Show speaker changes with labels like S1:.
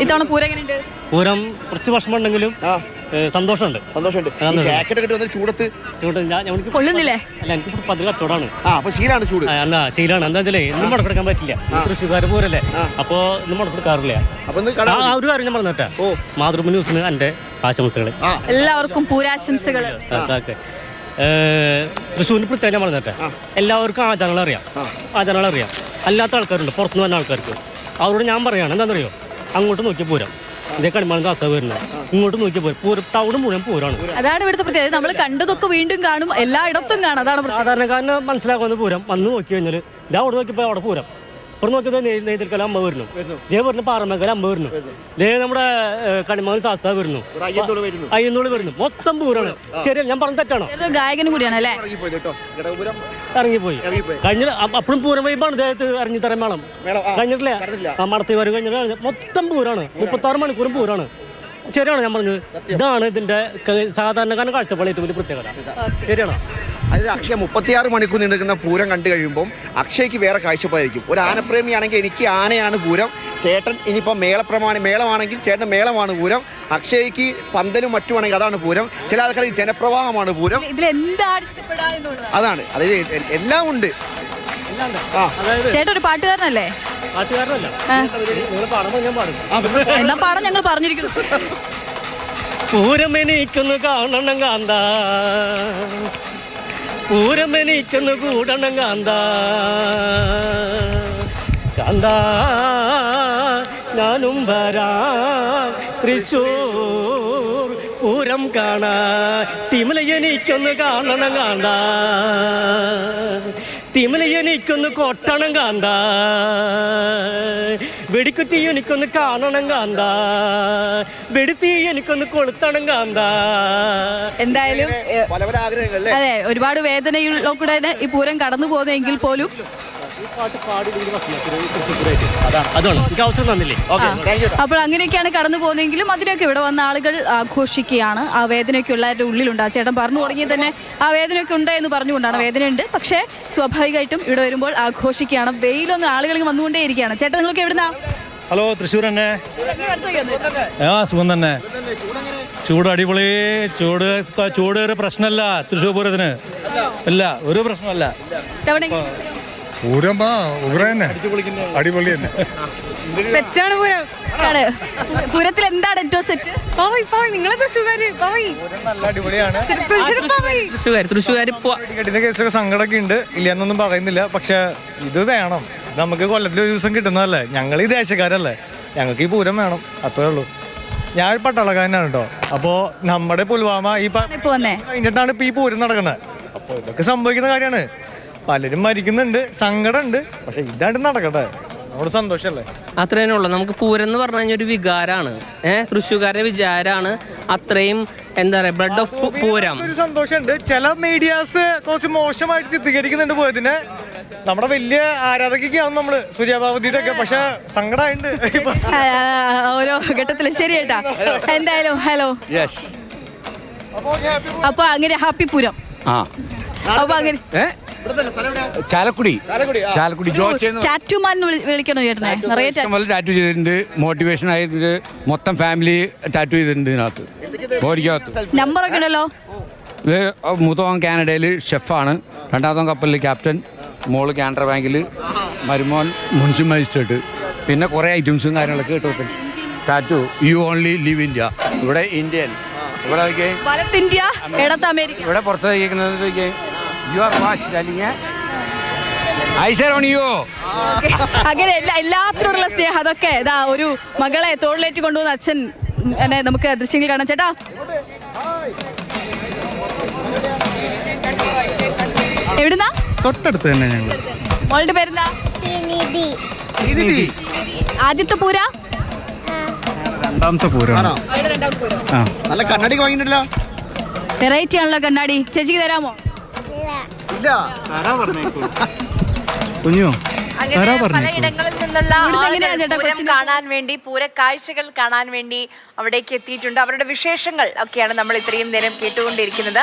S1: ഇത്തവണ പൂരം എങ്ങനെയുണ്ട്?
S2: പൂരം കുറച്ച് വിഷമമുണ്ടെങ്കിലും സന്തോഷമുണ്ട്.
S1: ചൂടത്ത് കൊള്ളുന്നില്ലേ?
S2: അല്ല, എനിക്ക് പതിവ് കച്ചവടമാണ്.
S1: ശീലാണ്.
S2: എന്താ വെച്ചാലേ ഇന്നും മുടക്കെടുക്കാൻ പറ്റില്ല. തൃശ്ശൂർക്കാർ പൂരല്ലേ, അപ്പൊ ഇന്നും മുടക്കെടുക്കാറില്ല. ഒരു കാര്യം ഞാൻ പറഞ്ഞിട്ടാ, മാതൃഭൂമി ന്യൂസിന് എന്റെ ആശംസകൾ.
S1: എല്ലാവർക്കും പൂരാശംസകൾ.
S2: തൃശ്ശൂരിന് പ്രത്യേകം ഞാൻ പറഞ്ഞിട്ടെ, എല്ലാവർക്കും ആചാരങ്ങൾ അറിയാം. അല്ലാത്ത ആൾക്കാരുണ്ട്, പുറത്തുനിന്ന് വന്ന ആൾക്കാർക്ക്. അവരോട് ഞാൻ പറയാണ്, എന്താണെന്നറിയോ, അങ്ങോട്ട് നോക്കിയ പൂരം ഇതേ കണിമാനം ദാസ വരുന്നത്, ഇങ്ങോട്ട് നോക്കിയ പൂരം ടൗൺ മുഴുവൻ പൂരമാണ്.
S1: അതാണ് ഇവിടുത്തെ പ്രത്യേകത. നമ്മൾ കണ്ടതൊക്കെ വീണ്ടും കാണും, എല്ലായിടത്തും കാണും. അതാണ്
S2: സാധാരണക്കാരന് മനസ്സിലാക്കുന്ന പൂരം. വന്ന് നോക്കി കഴിഞ്ഞാൽ ഇതാ അവിടെ നോക്കിയപ്പോൾ അവിടെ പൂരം, ഇവിടെ നോക്കിയത് നെയ്തിൽക്കല അമ്മ വരുന്നു, ദേ പറഞ്ഞു പാറമേക്കല അമ്മ വരുന്നു, ദേ നമ്മുടെ കണിമാനം ശാസ്ത്ര വരുന്നു, അയ്യന്നൂള് വരുന്നു, മൊത്തം പൂരാണ്. ശരിയല്ല, ഞാൻ പറഞ്ഞ തെറ്റാണോ?
S1: ഗായകനും കൂടിയാണ് അല്ലേ?
S2: ഇറങ്ങിപ്പോയി കഴിഞ്ഞ അപ്പോഴും പൂരം വൈബാണ്. ദേഹത്ത് ഇറങ്ങി തരാൻ മേളം കഴിഞ്ഞിട്ടില്ല, മടത്തി വരും കഴിഞ്ഞിട്ട് മൊത്തം പൂരാണ്. 36 മണിക്കൂറും പൂരാണ്. ശരിയാണോ ഞാൻ പറഞ്ഞത്? ഇതാണ് ഇതിന്റെ സാധാരണക്കാരൻ കാഴ്ചപ്പാട് ഏറ്റവും വലിയ പ്രത്യേകത. ശരിയാണോ?
S3: അതായത് അക്ഷയ 36 മണിക്കൂർ നീണ്ടുനിൽക്കുന്ന പൂരം കണ്ടു കഴിയുമ്പോൾ അക്ഷയ്ക്ക് വേറെ കാഴ്ചപ്പാടായിരിക്കും. ഒരു ആനപ്രേമിയാണെങ്കിൽ എനിക്ക് ആനയാണ് പൂരം, ചേട്ടൻ ഇനിയിപ്പോൾ മേളമാണെങ്കിൽ ചേട്ടൻ മേളമാണ് പൂരം, അക്ഷയ്ക്ക് പന്തലും മറ്റുമാണെങ്കിൽ അതാണ് പൂരം, ചില ആൾക്കാർക്ക് ജനപ്രവാഹമാണ് പൂരം. അതാണ്, അതായത് എല്ലാം ഉണ്ട്.
S1: ചേട്ടൻ ഒരു പാട്ടുകാരനല്ലേ? എന്നാ പാടം ഞങ്ങൾ പറഞ്ഞിരിക്കുന്നു.
S2: പൂരമെനിക്കൊന്ന് കാണണം കാന്ത, പൂരമെനിക്കൊന്ന് കൂടണം കാന്ത, കാന്ത ഞാനും വരാം തൃശ്ശൂർ പൂരം കാണാൻ, തിമില എനിക്കൊന്ന് കാണണം കാന്ത, തിമില എനിക്കൊന്ന് കൊട്ടണം കാന്ത, വെടിക്കുറ്റി എനിക്കൊന്ന് കാണണം കാന്ത, വെടിത്തി എനിക്കൊന്ന് കൊളുത്തണം കാന്ത.
S1: എന്തായാലും അതെ, ഒരുപാട് വേദനയുള്ള കൂടെ ഈ പൂരം കടന്നു പോകുന്നെങ്കിൽ പോലും അപ്പോൾ അങ്ങനെയൊക്കെയാണ് കടന്നു പോകുന്നതെങ്കിലും അതിനൊക്കെ ഇവിടെ വന്ന ആളുകൾ ആഘോഷിക്കുകയാണ്. ആ വേദനയൊക്കെ ഉള്ളവരുടെ ഉള്ളിലുണ്ട്. ആ ചേട്ടൻ പറഞ്ഞു തുടങ്ങി തന്നെ ആ വേദനയൊക്കെ ഉണ്ട് എന്ന് പറഞ്ഞുകൊണ്ടാണ്. വേദനയുണ്ട്, പക്ഷേ സ്വാഭാവികമായിട്ടും ഇവിടെ വരുമ്പോൾ ആഘോഷിക്കുകയാണ്. വെയിലൊന്നും ആളുകൾക്ക് വന്നുകൊണ്ടേയിരിക്കുകയാണ്. ചേട്ടൻ നിങ്ങൾക്ക് എവിടുന്നാ?
S4: ഹലോ, തൃശ്ശൂർ തന്നെ. സുഖം തന്നെ. ചൂട് അടിപൊളി. ചൂട് ഒരു പ്രശ്നമല്ല തൃശ്ശൂർ പൂരത്തിന്. ഇല്ല, ഒരു പ്രശ്നമല്ല. പൂരം അടിപൊളി തന്നെ.
S1: സെറ്റാണ് പൂരം. പൂരത്തിൽ എന്താണ് ഏറ്റവും സെറ്റ്?
S4: കേസൊക്കെ സങ്കടമൊക്കെ ഉണ്ട്, ഇല്ലെന്നൊന്നും പറയുന്നില്ല. പക്ഷെ ഇത് വേണം, നമുക്ക് കൊല്ലത്തിൽ ഒരു ദിവസം കിട്ടുന്നതല്ലേ. ഞങ്ങൾ ഈ ദേശക്കാരല്ലേ, ഞങ്ങൾക്ക് ഈ പൂരം വേണം, അത്രേ ഉള്ളൂ. ഞാൻ പട്ടാളക്കാരനാണ് കേട്ടോ. അപ്പോൾ നമ്മുടെ പുൽവാമ ഈ കഴിഞ്ഞിട്ടാണ് ഇപ്പൊ ഈ പൂരം നടക്കുന്നത്. അപ്പോൾ ഇതൊക്കെ സംഭവിക്കുന്ന കാര്യമാണ്. പലരും മരിക്കുന്നുണ്ട്, സങ്കടമുണ്ട്, പക്ഷെ ഇതായിട്ട് നടക്കട്ടെ, നമ്മുടെ സന്തോഷമല്ലേ.
S5: അത്ര തന്നെ ഉള്ളു. നമുക്ക് പൂരം എന്ന് പറഞ്ഞു കഴിഞ്ഞാൽ ഒരു വികാരമാണ്. തൃശ്ശൂർക്കാരുടെ വിചാരമാണ്. അത്രയും എന്താ പറയാ, ബ്ലഡ് ഓഫ് പൂരം.
S4: ഒരു സന്തോഷമുണ്ട്. ചില മീഡിയാസ് കുറച്ച് മോശമായിട്ട് ചിത്രീകരിക്കുന്നുണ്ട് പൂരത്തിനെ. നമ്മുടെ വലിയ ആരാധകയ്ക്കാണ് നമ്മള് സൂര്യഭാവതിയുടെ ഒക്കെ, പക്ഷെ സങ്കടമായിട്ടുണ്ട്
S1: ഓരോ ഘട്ടത്തിലും. ശരിയേട്ടാ, എന്തായാലും ഹലോ. അപ്പൊ അങ്ങനെ ഹാപ്പി പൂരം. അപ്പൊ അങ്ങനെ
S6: ചാലക്കുടി
S1: ടാറ്റൂമാൻ വിളിക്കണോ ചേട്ടനെ? നിറയെ
S6: ടാറ്റു ചെയ്തിട്ടുണ്ട്, മോട്ടിവേഷൻ ആയിട്ട് മൊത്തം ഫാമിലി ടാറ്റു ചെയ്തിട്ടുണ്ട് ഇതിനകത്ത്, ബോഡിക്കകത്ത്.
S1: നമ്പറൊക്കെ ഉണ്ടല്ലോ.
S6: ഇത് മൂത്തവൻ കാനഡയിൽ ഷെഫാണ്, രണ്ടാമത്തെ കപ്പലിൽ ക്യാപ്റ്റൻ, മോള് കാനറ ബാങ്കിൽ, മരുമോൻ മുൻസിപ്പൽ മജിസ്ട്രേറ്റ്, പിന്നെ കുറേ ഐറ്റംസും കാര്യങ്ങളൊക്കെ കിട്ടും. Tattoo you only live India. ഇവിടെ ഇന്ത്യൻ, ഇവിടെ ഇവിടെ പുറത്തേക്കുന്നത്
S1: അങ്ങനെ എല്ലാത്തിനോടുള്ള സ്നേഹം. അതൊക്കെ ഇതാ ഒരു മകളെ തോളിലേറ്റ് കൊണ്ടുവന്ന അച്ഛൻ എന്നെ നമുക്ക് ദൃശ്യങ്ങൾ കാണാം. ചേട്ടാ, എവിടുന്നാ?
S4: തൊട്ടടുത്ത് തന്നെ ഞങ്ങൾ.
S1: മോളുടെ പേരെന്താ? ആദ്യത്തെ പൂര?
S4: രണ്ടാമത്തെ പൂരം.
S3: നല്ല കണ്ണാടി വാങ്ങിയിട്ടില്ല.
S1: വെറൈറ്റി ആണല്ലോ കണ്ണാടി. ചേച്ചിക്ക് തരാമോ?
S7: കുഞ്ഞു പലയിടങ്ങളിൽ നിന്നുള്ള പൂരം കാണാൻ വേണ്ടി, പൂരക്കാഴ്ചകൾ കാണാൻ വേണ്ടി അവിടേക്ക് എത്തിയിട്ടുണ്ട്. അവരുടെ വിശേഷങ്ങൾ ഒക്കെയാണ് നമ്മൾ ഇത്രയും നേരം കേട്ടുകൊണ്ടിരിക്കുന്നത്.